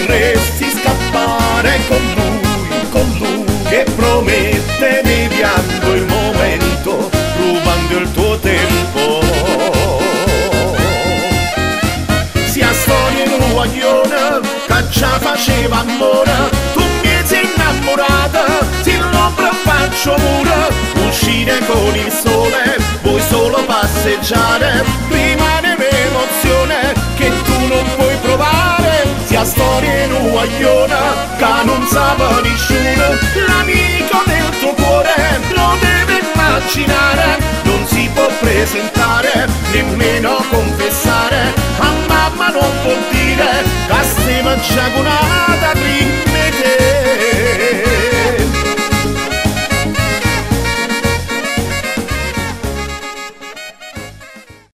vorresti scappare con lui che promette deviando il momento, rubando il tuo tempo. Sia storia in un guaglione che già faceva amore, tu mi sei innamorata, se l'ombra faccio mura, uscire con il sole, vuoi solo passeggiare, rimane un'emozione che tu non puoi provare. Sia storia in un guaglione che non sa nessuno, l'amico del tuo cuore lo deve immaginare, non si può presentare, nemmeno confessare, a mamma non può dire che stiamo già con